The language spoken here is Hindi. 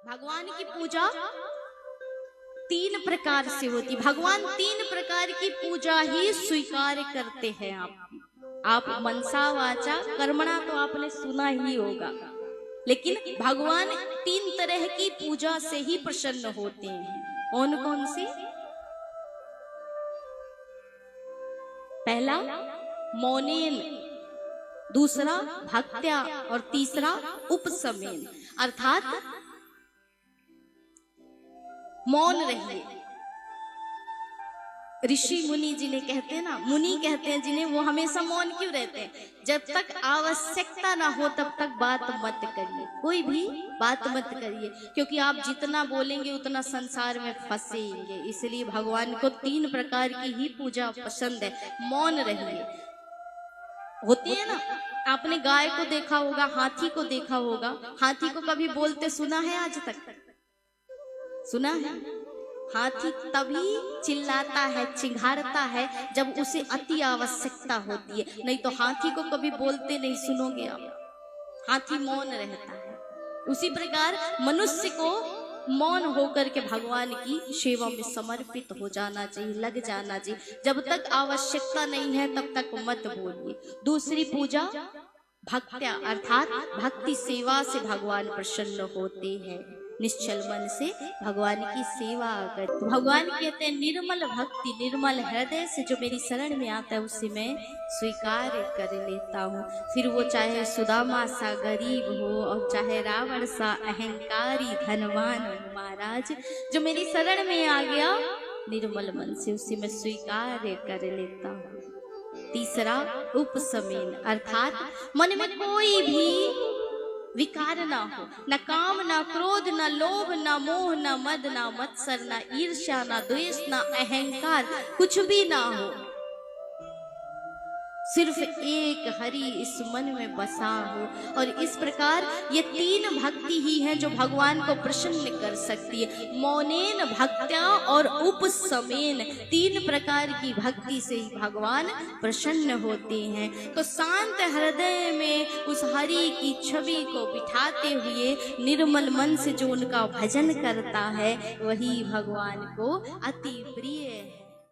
भगवान की पूजा तीन प्रकार से होती। भगवान तीन प्रकार की पूजा ही स्वीकार करते हैं। आप मनसा वाचा कर्मणा तो आपने सुना ही होगा, लेकिन भगवान तीन तरह की पूजा से ही प्रसन्न होते हैं। कौन कौन सी? पहला मौनेन, दूसरा भक्त्या और तीसरा उपसमेन, अर्थात मौन रहिए। ऋषि मुनि जिन्हें कहते हैं ना, मुनि कहते हैं जिन्हें, वो हमेशा मौन क्यों रहते हैं? जब तक आवश्यकता ना हो तब तक बात मत करिए, कोई भी बात मत करिए, क्योंकि आप जितना बोलेंगे उतना संसार में फंसेंगे। इसलिए भगवान को तीन प्रकार की ही पूजा पसंद है। मौन रहिए। होती है ना, आपने गाय को देखा होगा, हाथी को देखा होगा। हाथी को कभी बोलते सुना है आज तक? सुना है? हाथी तभी चिल्लाता है, चिंघाड़ता है जब उसे अति आवश्यकता होती है, नहीं तो हाथी को कभी बोलते नहीं सुनोगे आप। हाथी मौन रहता है। उसी प्रकार मनुष्य को मौन होकर के भगवान की सेवा में समर्पित हो जाना चाहिए, लग जाना चाहिए। जब तक आवश्यकता नहीं है तब तक मत बोलिए। दूसरी पूजा भक्त्या, अर्थात भक्ति सेवा से भगवान प्रसन्न होते हैं। निश्चल मन से भगवान की सेवा कर। तो भगवान कहते हैं निर्मल भक्ति, निर्मल हृदय से जो मेरी शरण में आता है उसे मैं स्वीकार कर लेता हूँ। फिर वो चाहे सुदामा सा गरीब हो और चाहे रावण सा अहंकारी धनवान हो, महाराज जो मेरी शरण में आ गया निर्मल मन से उसे मैं स्वीकार कर लेता हूँ। तीसरा उपसमेन, अर्थात मन में कोई भी विकार ना हो, न काम, न क्रोध, न लोभ, न मोह, न मद, न मत्सर, न ईर्ष्या, न द्वेष, न अहंकार, कुछ भी ना हो। सिर्फ एक हरि इस मन में बसा हो। और इस प्रकार ये तीन भक्ति ही है जो भगवान को प्रसन्न कर सकती है। मौनेन, भक्त्या और उपसमेन, तीन प्रकार की भक्ति से ही भगवान प्रसन्न होते हैं। तो शांत हृदय में उस हरि की छवि को बिठाते हुए निर्मल मन से जो उनका भजन करता है वही भगवान को अति प्रिय है।